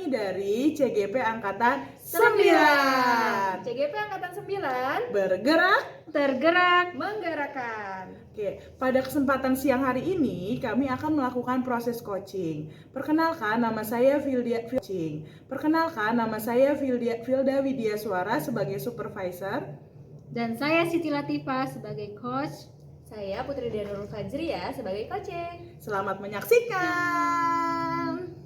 kami dari CGP Angkatan 9. CGP Angkatan 9 Bergerak, tergerak, menggerakkan. Oke, pada kesempatan siang hari ini kami akan melakukan proses coaching. Perkenalkan, nama saya Vilda Widya Suara sebagai supervisor. Dan saya Siti Latifah sebagai coach. Saya Putri Nurul Fajriya sebagai coaching. Selamat menyaksikan.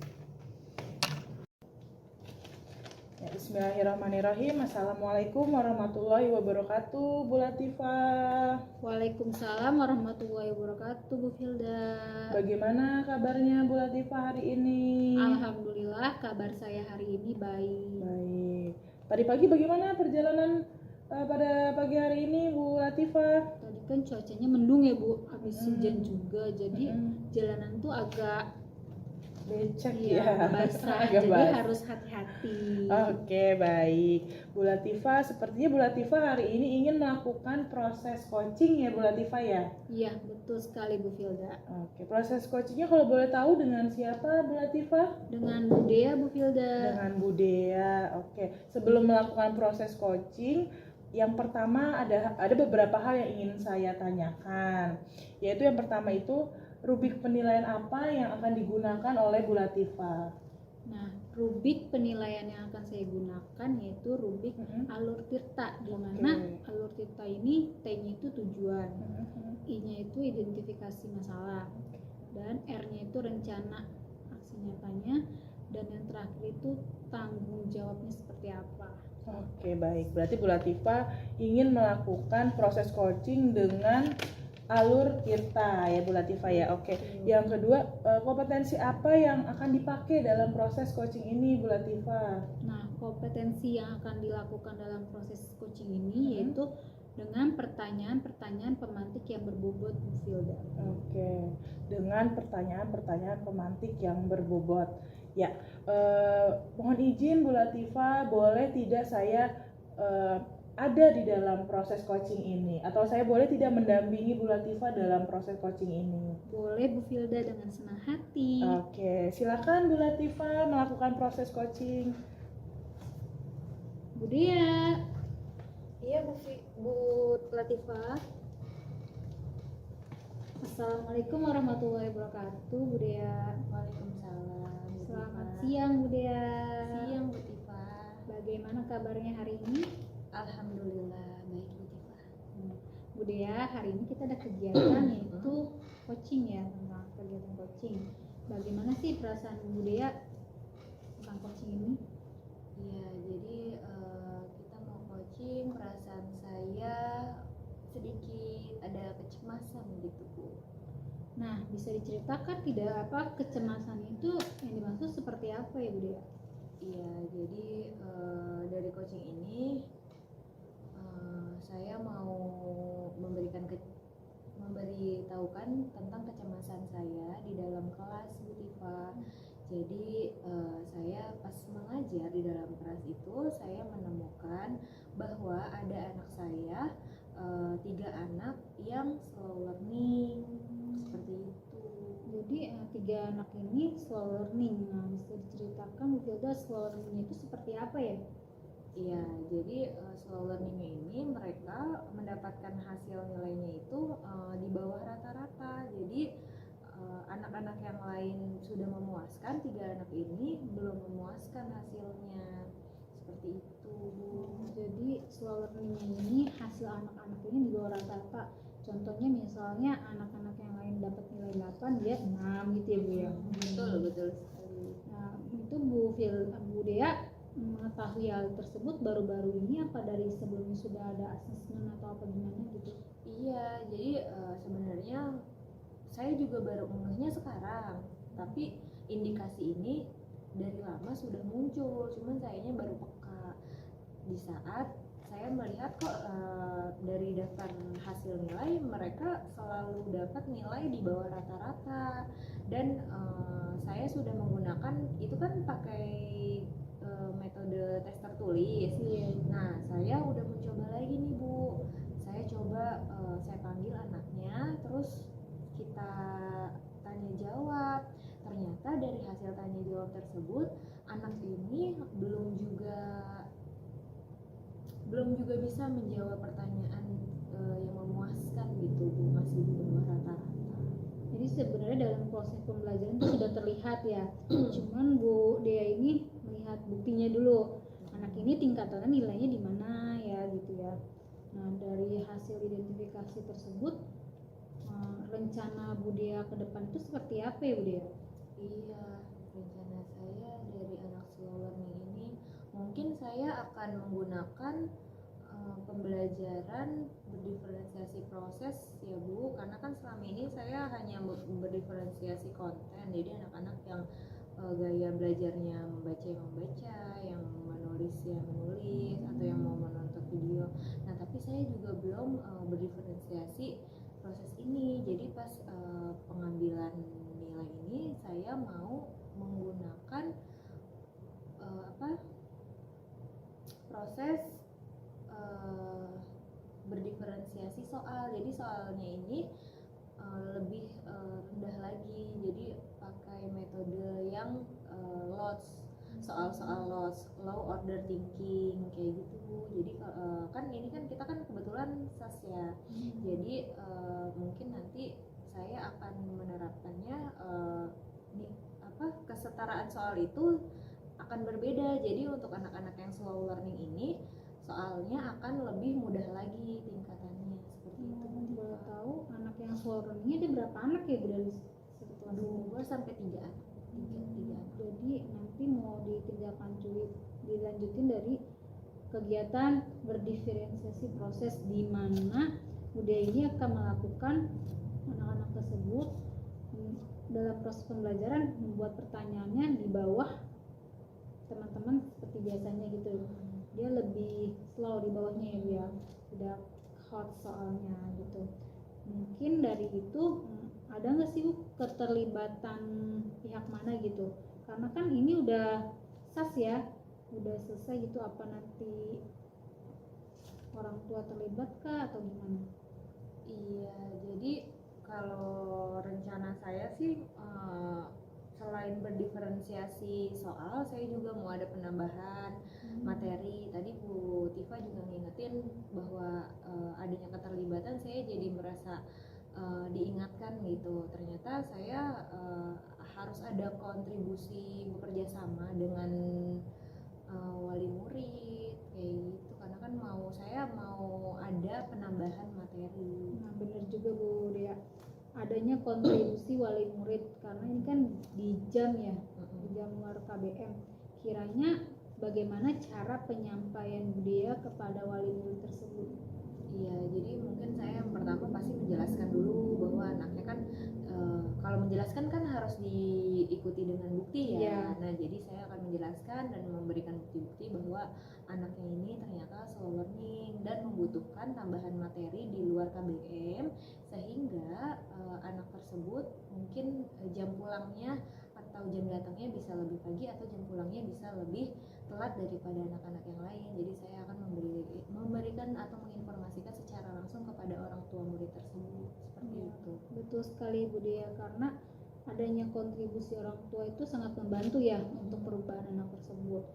Ya, Bismillahirrahmanirrahim. Assalamualaikum warahmatullahi wabarakatuh, Bu Latifah. Waalaikumsalam warahmatullahi wabarakatuh, Bu Vilda. Bagaimana kabarnya Bu Latifah hari ini? Alhamdulillah, kabar saya hari ini baik. Baik. Tadi pagi bagaimana perjalanan pada pagi hari ini, Bu Latifah? Tadi kan cuacanya mendung ya, Bu. Habis hujan juga, jadi jalanan tuh agak becek ya, basah. agak Jadi basah. harus hati-hati. Oke, baik. Bu Latifah, sepertinya Bu Latifah hari ini ingin melakukan proses coaching ya, Bu Latifah ya? Iya, betul sekali, Bu Vilda. Oke, proses coachingnya kalau boleh tahu dengan siapa, Bu Latifah? Dengan Bu Dea, Bu Vilda. Dengan Bu Dea. Oke, sebelum melakukan proses coaching, yang pertama ada beberapa hal yang ingin saya tanyakan. Yaitu yang pertama itu rubrik penilaian apa yang akan digunakan oleh Bu Latifah? Nah, rubrik penilaian yang akan saya gunakan yaitu rubrik alur tirta, di mana alur tirta ini T-nya itu tujuan, I-nya itu identifikasi masalah, dan R-nya itu rencana aksi nyatanya, dan yang terakhir itu tanggung jawabnya seperti apa. Oke, baik. Berarti Bu Latifah ingin melakukan proses coaching dengan alur tirta ya, Bu Latifah ya. Oke. Yang kedua, kompetensi apa yang akan dipakai dalam proses coaching ini, Bu Latifah? Nah, kompetensi yang akan dilakukan dalam proses coaching ini yaitu dengan pertanyaan-pertanyaan pemantik yang berbobot, Bu Vilda. Oke, dengan pertanyaan-pertanyaan pemantik yang berbobot. Ya, mohon izin Bu Latifah, boleh tidak saya ada di dalam proses coaching ini, atau saya boleh tidak mendampingi Bu Latifah dalam proses coaching ini? Boleh, Bu Vilda, dengan senang hati. Oke, silakan Bu Latifah melakukan proses coaching. Bu Dea. Iya, Bu Latifah. Assalamualaikum warahmatullahi wabarakatuh, Bu Dea. Waalaikumsalam. Selamat siang, Bu Dea. Siang, Bu Latifah. Bagaimana kabarnya hari ini? Alhamdulillah baik, Bu Latifah. Bu Dea, hari ini kita ada kegiatan yaitu coaching ya, tentang kegiatan coaching. Bagaimana sih perasaan Bu Dea tentang coaching ini? Iya, jadi kita mau coaching, perasaan saya sedikit ada kecemasan gitu, Bu. Nah, bisa diceritakan tidak apa kecemasan itu yang dimaksud seperti apa ya, Bu Dea? Iya, jadi dari coaching ini saya mau memberitahukan tentang kecemasan saya di dalam kelas, Bu Tifa. Jadi saya pas mengajar di dalam kelas itu saya menemukan bahwa ada anak saya 3 anak yang slow learning seperti itu. Jadi 3 anak ini slow learning. Nah, bisa diceritakan Bu Vilda slow learning itu seperti apa ya? Iya, jadi slow learning ini mereka mendapatkan hasil nilainya itu di bawah rata-rata. Jadi anak-anak yang lain sudah memuaskan, 3 anak ini belum memuaskan hasilnya. Seperti itu, Bu. Jadi slow learning ini hasil anak-anak ini di bawah rata-rata. Contohnya misalnya anak-anak yang lain dapat nilai 8, dia 6 gitu ya, Bu ya. Betul sekali. Nah, itu Bu Dea mengetahui hal tersebut baru-baru ini apa dari sebelumnya sudah ada asesmen atau apa gimana gitu? Iya, jadi sebenarnya saya juga baru ngehnya sekarang, tapi indikasi ini dari lama sudah muncul, cuman sayanya baru peka di saat saya melihat kok dari daftar hasil nilai mereka selalu dapat nilai di bawah rata-rata, dan saya sudah menggunakan itu kan pakai metode tes tertulis. Nah, saya udah mencoba lagi nih, Bu. Saya coba saya panggil anaknya, terus kita tanya jawab. Ternyata dari hasil tanya jawab tersebut anak ini belum juga bisa menjawab pertanyaan yang memuaskan gitu Bu, masih di bawah rata-rata. Jadi sebenarnya dalam proses pembelajaran itu sudah terlihat ya. Cuman Bu Dea ini melihat buktinya dulu. Anak ini tingkatannya nilainya di mana ya gitu ya. Nah, dari hasil identifikasi tersebut rencana Bu Dea ke depan itu seperti apa ya Bu Dea? Iya, rencana saya dari anak slow learning ini mungkin saya akan menggunakan pembelajaran berdiferensiasi proses ya Bu, karena kan selama ini saya hanya berdiferensiasi konten, jadi anak-anak yang gaya belajarnya membaca yang menulis menulis, atau yang mau menonton video. Nah tapi saya juga belum berdiferensiasi proses ini, jadi pas pengambilan nilai ini saya mau menggunakan proses berdiferensiasi soal. Jadi soalnya ini lebih rendah lagi, jadi pakai metode yang LOTS, soal-soal LOTS, low order thinking kayak gitu. Jadi kan ini kan kita kan kebetulan SAS ya, jadi mungkin nanti saya akan menerapkannya kesetaraan soal itu akan berbeda. Jadi untuk anak-anak yang slow learning ini soalnya akan lebih mudah lagi tingkatannya, seperti itu. Boleh tahu anak yang slow learning ada berapa anak ya Bu dari satu kelas? 2 sampai 3 anak. 3 anak. Jadi nanti mau dilanjutin dari kegiatan berdiferensiasi proses, di mana Bu Dea ini akan melakukan anak-anak tersebut dalam proses pembelajaran membuat pertanyaannya di bawah teman-teman seperti biasanya gitu. Dia lebih slow di bawahnya ya Bu ya, udah hot soalnya gitu. Mungkin dari itu ada nggak sih Bu keterlibatan pihak mana gitu, karena kan ini udah SAS ya, udah selesai gitu, apa nanti orang tua terlibat kah atau gimana? Iya, jadi kalau rencana saya sih selain berdiferensiasi soal, saya juga mau ada penambahan materi. Tadi Bu Tifa juga ngingetin bahwa adanya keterlibatan, saya jadi merasa diingatkan gitu. Ternyata saya harus ada kontribusi bekerja sama dengan wali murid kayak gitu, karena kan saya mau ada penambahan materi. Nah benar juga Bu Dea, adanya kontribusi wali murid, karena ini kan di jam ya, di jam luar KBM. Kiranya bagaimana cara penyampaian Bu Dea kepada wali murid tersebut? Iya, jadi mungkin saya yang pertama pasti menjelaskan dulu bahwa anaknya kan kalau menjelaskan kan harus diikuti dengan bukti ya. Yeah. Nah, jadi saya akan menjelaskan dan memberikan bukti-bukti bahwa anaknya ini ternyata slow learning dan membutuhkan tambahan materi di luar KBM, sehingga anak tersebut mungkin jam pulangnya atau jam datangnya bisa lebih pagi, atau jam pulangnya bisa lebih telat daripada anak-anak yang lain. Jadi saya akan memberikan atau menginformasikan secara langsung kepada orang tua murid tersebut, seperti itu. Betul sekali Bu Dea, karena adanya kontribusi orang tua itu sangat membantu ya untuk perubahan anak tersebut,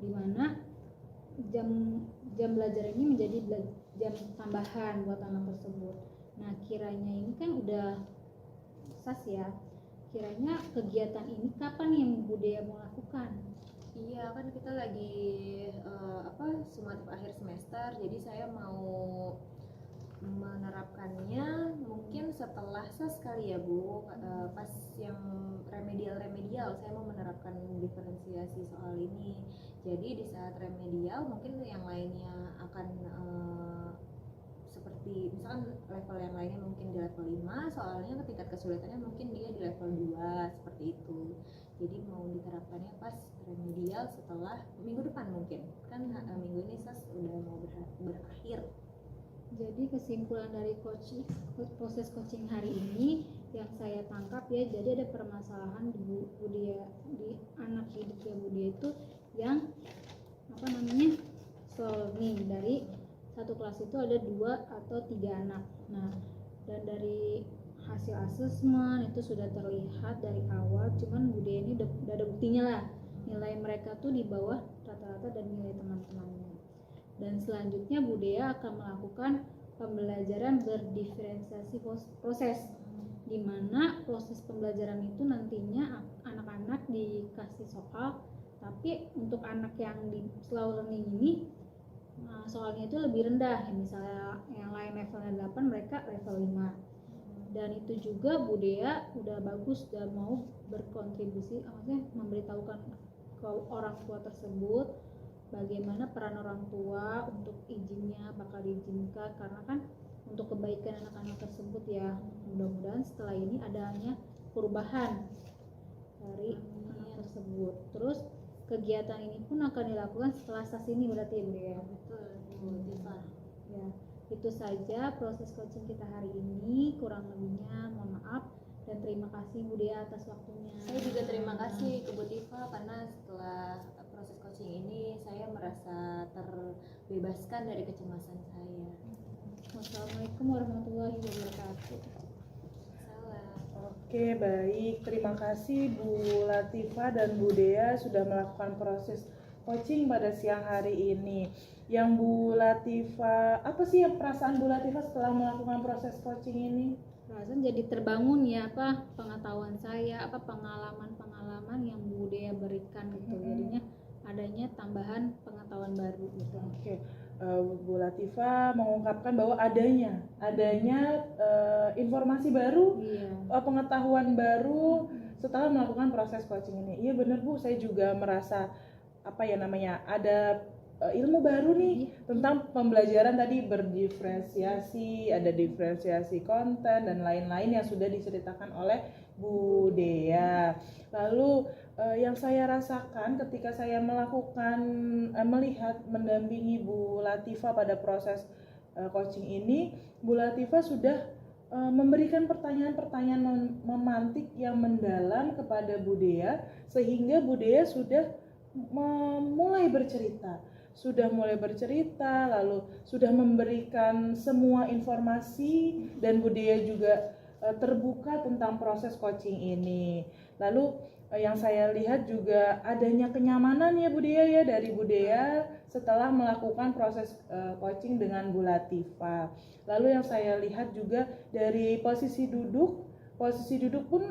dimana jam belajar ini menjadi jam tambahan buat anak tersebut. Nah kiranya ini kan udah SAS ya, kiranya kegiatan ini kapan yang Bu Dea mau lakukan? Iya, kan kita lagi sumatif akhir semester, jadi saya mau menerapkannya mungkin setelah SAS kali ya Bu. Pas yang remedial saya mau menerapkan diferensiasi soal ini. Jadi di saat remedial mungkin yang lainnya akan seperti misalkan level yang lainnya mungkin di level 5, soalnya tingkat kesulitannya mungkin dia di level 2, seperti itu. Jadi mau diterapkannya pas remedial setelah minggu depan mungkin. Kan minggu ini SAS udah mau berakhir. Jadi kesimpulan dari proses coaching hari ini yang saya tangkap ya, jadi ada permasalahan di anak didiknya Bu Dea itu yang slow learning. Dari satu kelas itu ada 2 atau 3 anak. Nah, dan dari hasil asesmen itu sudah terlihat dari awal, cuman Bu Dea ini udah ada buktinya lah nilai mereka tuh di bawah rata-rata dan nilai teman-temannya. Dan selanjutnya Bu Dea akan melakukan pembelajaran berdiferensiasi proses, di mana proses pembelajaran itu nantinya anak-anak dikasih soal, tapi untuk anak yang di slow learning ini soalnya itu lebih rendah, misalnya yang lain levelnya 8, mereka level 5. Dan itu juga Bu Dea udah bagus dan mau berkontribusi, maksudnya memberitahukan ke orang tua tersebut bagaimana peran orang tua untuk izinnya bakal diizinkan, karena kan untuk kebaikan anak-anak tersebut ya. Mudah-mudahan setelah ini adanya perubahan dari anak tersebut. Terus kegiatan ini pun akan dilakukan setelah SAS ini berarti ya Bu Dea? Betul, Bu Tifa. Ya, itu saja proses coaching kita hari ini. Kurang lebihnya mohon maaf dan terima kasih Bu Dea atas waktunya. Saya juga terima kasih ke Bu Tifa karena setelah proses coaching ini saya merasa terbebaskan dari kecemasan saya. Wassalamualaikum warahmatullahi wabarakatuh. Salam. Oke, baik. Terima kasih Bu Latifah dan Bu Dea sudah melakukan proses coaching pada siang hari ini. Yang Bu Latifah, apa sih perasaan Bu Latifah setelah melakukan proses coaching ini? Perasaan jadi terbangun ya, pengetahuan saya, pengalaman-pengalaman yang Bu Dea berikan gitu. Jadinya adanya tambahan pengetahuan baru gitu. Oke. Bu Latifah mengungkapkan bahwa adanya informasi baru, Iya. pengetahuan baru setelah melakukan proses coaching ini. Iya benar Bu, saya juga merasa ada ilmu baru nih tentang pembelajaran tadi berdiferensiasi, ada diferensiasi konten dan lain-lain yang sudah diceritakan oleh Bu Dea. Lalu yang saya rasakan ketika saya mendampingi Bu Latifah pada proses coaching ini, Bu Latifah sudah memberikan pertanyaan-pertanyaan memantik yang mendalam kepada Bu Dea, sehingga Bu Dea sudah mulai bercerita, lalu sudah memberikan semua informasi, dan Bu Dea juga terbuka tentang proses coaching ini. Lalu yang saya lihat juga adanya kenyamanan ya Bu Dea ya, dari Bu Dea setelah melakukan proses coaching dengan Bu Latifah. Lalu yang saya lihat juga dari posisi duduk pun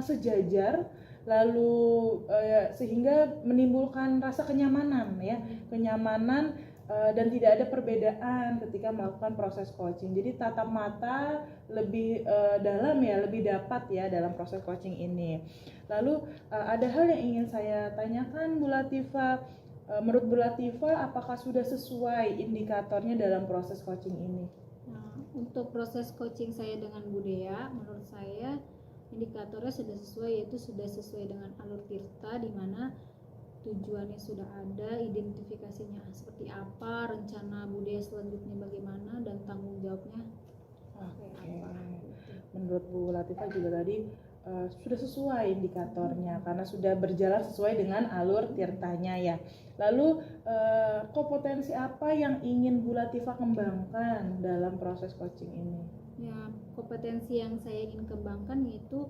sejajar, lalu sehingga menimbulkan rasa kenyamanan ya, dan tidak ada perbedaan ketika melakukan proses coaching. Jadi tatap mata lebih dalam ya, lebih dapat ya dalam proses coaching ini. Lalu ada hal yang ingin saya tanyakan Bu Latifah. Menurut Bu Latifah, apakah sudah sesuai indikatornya dalam proses coaching ini? Nah, untuk proses coaching saya dengan Bu Dea, menurut saya indikatornya sudah sesuai, yaitu sudah sesuai dengan alur tirta, di mana tujuannya sudah ada, identifikasinya seperti apa, rencana Bu Dea selanjutnya bagaimana, dan tanggung jawabnya Oke. Menurut Bu Latifah juga tadi sudah sesuai indikatornya karena sudah berjalan sesuai dengan alur tirtanya ya. Lalu kompetensi apa yang ingin Bu Latifah kembangkan dalam proses coaching ini? Ya, kompetensi yang saya ingin kembangkan yaitu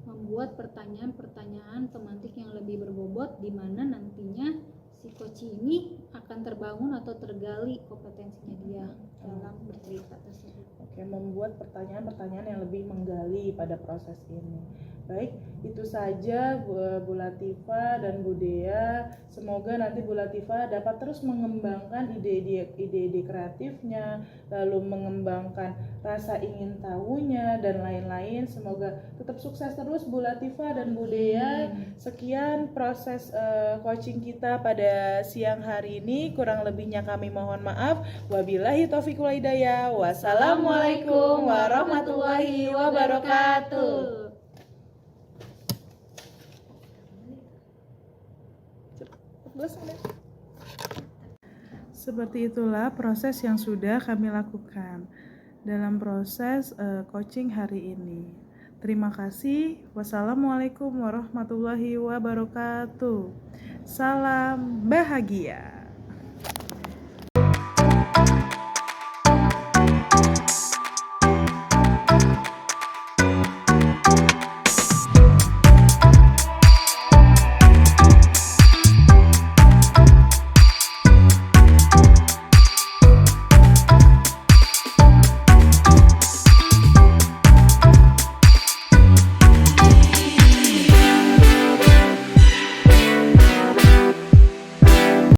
membuat pertanyaan-pertanyaan pemantik yang lebih berbobot, di mana nantinya si coach ini akan terbangun atau tergali kompetensinya dia dalam bercerita tersebut. Oke, membuat pertanyaan-pertanyaan yang lebih menggali pada proses ini. Baik, itu saja Bu Latifah dan Bu Dea. Semoga nanti Bu Latifah dapat terus mengembangkan ide-ide kreatifnya, lalu mengembangkan rasa ingin tahunya dan lain-lain. Semoga tetap sukses terus Bu Latifah dan Bu Dea. Sekian proses coaching kita pada siang hari ini. Kurang lebihnya kami mohon maaf. Wabillahi taufiq wal hidayah. Wassalamualaikum warahmatullahi wabarakatuh. Seperti itulah proses yang sudah kami lakukan dalam proses coaching hari ini. Terima kasih. Wassalamualaikum warahmatullahi wabarakatuh. Salam bahagia.